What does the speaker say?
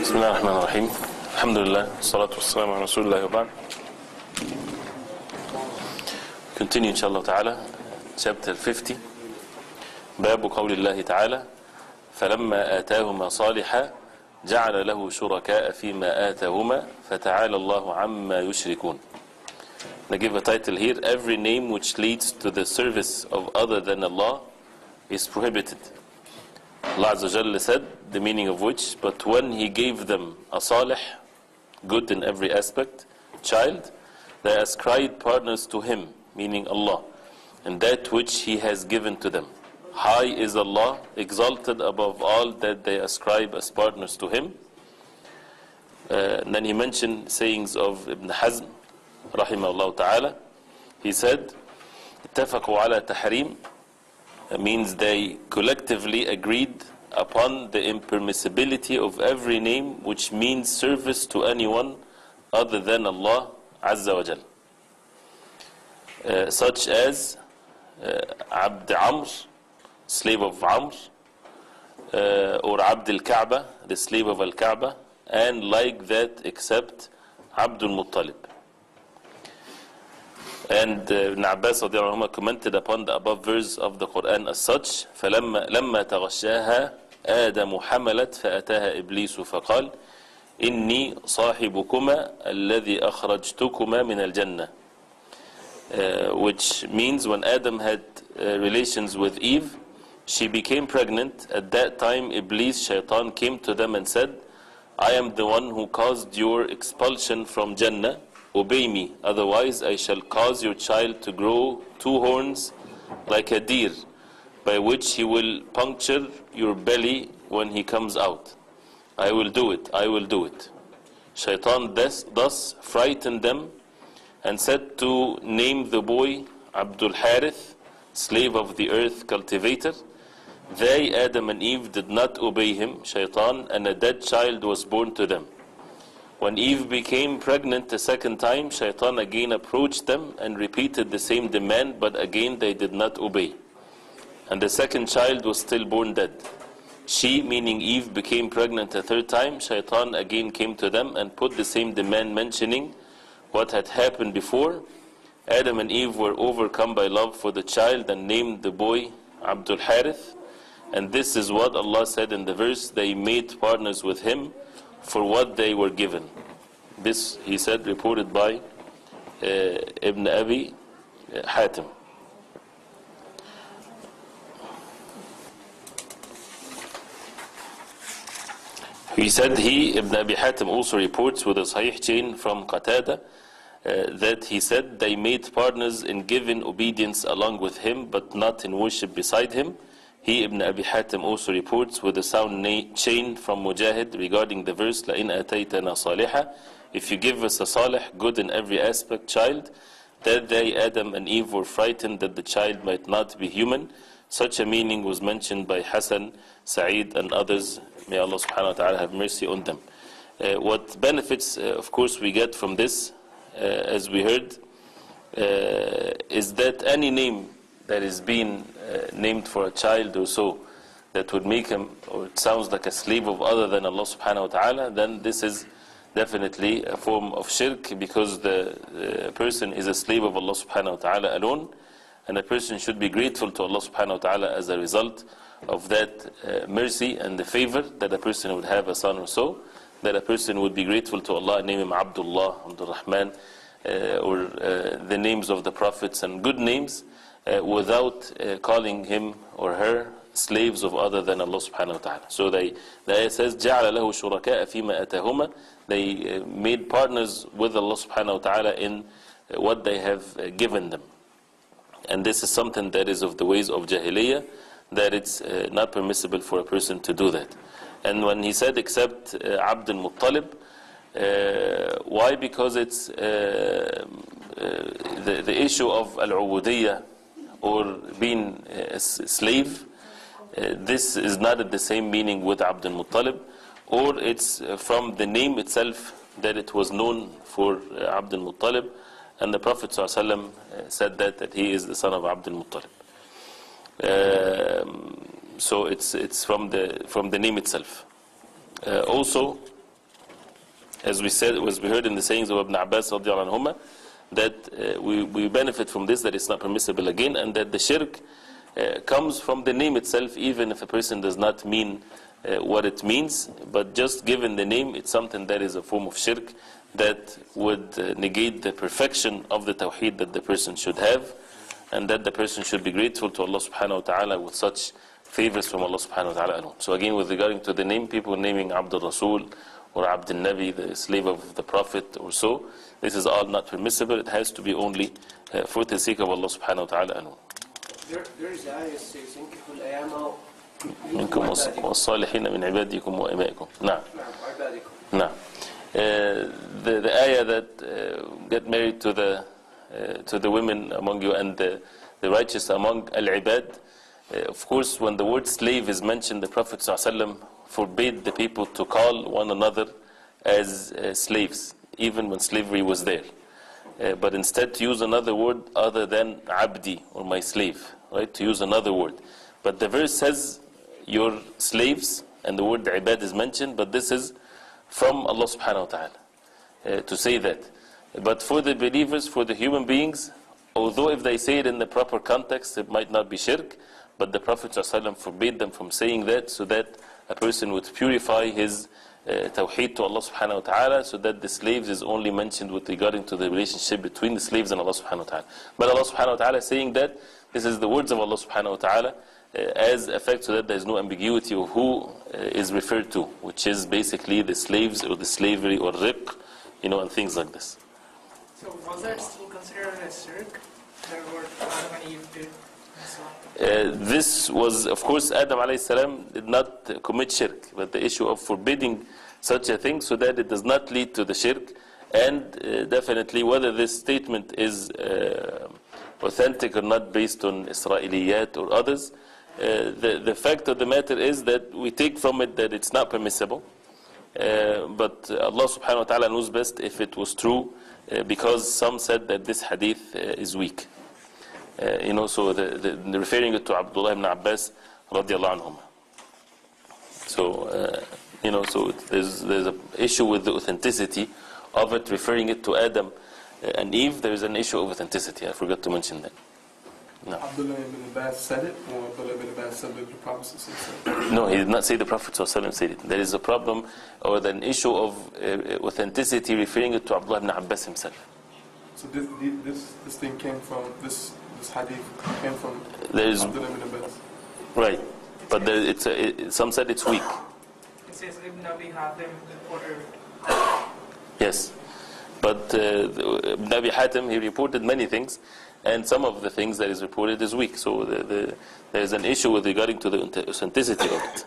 بسم الله الرحمن الرحيم. الحمد لله والصلاة والسلام على رسول الله وبعد. Continue inshallah ta'ala chapter 50 باب قول الله تعالى فلما آتاهما صالحا جعل له شركاء فيما آتاهما فتعالى الله عما يشركون. I give a title here: every name which leads to the service of other than Allah is prohibited. Allah Azza wa Jalla said, the meaning of which, but when He gave them a salih, good in every aspect, child, they ascribed partners to Him, meaning Allah, and that which He has given to them. High is Allah, exalted above all that they ascribe as partners to Him. And then He mentioned sayings of Ibn Hazm, rahimahullah ta'ala. He said, اتفقوا على تحريم, means they collectively agreed upon the impermissibility of every name which means service to anyone other than Allah Azza wa Jal, such as Abd Amr, slave of Amr, or Abd al-Kaaba, the slave of al-Kaaba, and like that except Abdul Muttalib. And Ibn Abbas commented upon the above verse of the Quran as such: فلما تغشاها آدم حملت فأتاها إبليس فقال إني صاحبكما الذي أخرجتكما من الجنة, which means when Adam had relations with Eve, she became pregnant. At that time Iblis, Shaitan, came to them and said, I am the one who caused your expulsion from Jannah. Obey me, otherwise I shall cause your child to grow two horns like a deer, by which he will puncture your belly when he comes out. I will do it, I will do it. Shaitan thus frightened them and said to name the boy Abdul Harith, slave of the earth cultivator. They, Adam and Eve, did not obey him, Shaitan, and a dead child was born to them. When Eve became pregnant a second time, Shaitan again approached them and repeated the same demand, but again they did not obey. And the second child was still born dead. She, meaning Eve, became pregnant a third time. Shaitan again came to them and put the same demand, mentioning what had happened before. Adam and Eve were overcome by love for the child and named the boy Abdul Harith. And this is what Allah said in the verse, they made partners with him for what they were given. This, he said, reported by Ibn Abi Hatim. He said, Ibn Abi Hatim also reports with a sahih chain from Qatada that he said, they made partners in giving obedience along with him, but not in worship beside him. He, Ibn Abi Hatim, also reports with a sound chain from Mujahid regarding the verse, لَإِنْ أَتَيْتَنَا صَالِحًا, if you give us a salih, good in every aspect, child. That day Adam and Eve were frightened that the child might not be human. Such a meaning was mentioned by Hassan, Sa'id, and others. May Allah subhanahu wa ta'ala have mercy on them. What benefits, of course, we get from this, as we heard, is that any name that is being named for a child or so that would make him, or it sounds like a slave of other than Allah subhanahu wa ta'ala, then this is definitely a form of shirk, because the person is a slave of Allah subhanahu wa ta'ala alone, and a person should be grateful to Allah subhanahu wa ta'ala as a result of that mercy and the favor that a person would have a son or so, that a person would be grateful to Allah, name him Abdullah, Abdul Rahman, or the names of the prophets and good names, without calling him or her slaves of other than Allah subhanahu wa ta'ala. So the ayah says, جَعَلَ لَهُ شُرَكَاءَ فِيمَا أَتَاهُمَا, they made partners with Allah subhanahu wa ta'ala in what they have given them. And this is something that is of the ways of Jahiliyyah, that it's not permissible for a person to do that. And when he said except Abdul Muttalib, why? Because it's the issue of al-ubudiyya, or being a slave. This is not at the same meaning with Abdul Muttalib, or it's from the name itself that it was known for Abdul Muttalib, and the Prophet ﷺ said that he is the son of Abdul Muttalib. So it's from the name itself. Also, as we said, as we heard in the sayings of Ibn Abbas radiallahu anhuma, that we benefit from this, that it's not permissible again, and that the shirk comes from the name itself, even if a person does not mean what it means, but just given the name, it's something that is a form of shirk that would negate the perfection of the tawheed that the person should have, and that the person should be grateful to Allah subhanahu wa ta'ala with such favors from Allah subhanahu wa ta'ala alone. So again, with regarding to the name, people naming Abdul Rasul or Abdul Nabi, the slave of the Prophet or so, this is all not permissible. It has to be only for the sake of Allah subhanahu wa ta'ala alone. There is ayah says, "Inkihul ayama منكم والصالحين من عبادكم وإمائكم." نعم. نعم. The ayah that get married to the women among you and the righteous among al-ibad. Of course, when the word slave is mentioned, the Prophet ﷺ forbade the people to call one another as slaves, even when slavery was there. But instead to use another word other than abdi, or my slave, right? To use another word. But the verse says your slaves, and the word ibad is mentioned, but this is from Allah subhanahu wa ta'ala to say that. But for the believers, for the human beings, although if they say it in the proper context, it might not be shirk, but the Prophet ﷺ forbade them from saying that, so that a person would purify his tawheed to Allah subhanahu wa ta'ala, so that the slaves is only mentioned with regarding to the relationship between the slaves and Allah subhanahu wa ta'ala. But Allah subhanahu wa ta'ala is saying that this is the words of Allah subhanahu wa ta'ala as effect, so that there is no ambiguity of who is referred to, which is basically the slaves or the slavery or riq, and things like this. So was that still considered as shirk? That what Adam and Eve did? This was, of course, Adam alayhi salam did not commit shirk, but the issue of forbidding such a thing so that it does not lead to the shirk, and definitely whether this statement is authentic or not based on Israeliyat or others, the fact of the matter is that we take from it that it's not permissible, but Allah subhanahu wa ta'ala knows best if it was true, because some said that this hadith is weak. So the referring it to Abdullah ibn Abbas radiallahu anhum. So, so there's an issue with the authenticity of it, referring it to Adam and Eve. There's an issue of authenticity. I forgot to mention that. No. Abdullah ibn Abbas said it, or Abdullah ibn Abbas said that the Prophet said it? No, he did not say the Prophet said it. There is a problem, or an issue of authenticity, referring it to Abdullah ibn Abbas himself. So this thing came from, this hadith came from Abdullah ibn Abbas? Right, but some said it's weak. It says Ibn Abi Hatim reported. Yes, but Ibn Abi Hatim, he reported many things, and some of the things that is reported is weak. So there is an issue with regarding to the authenticity of it.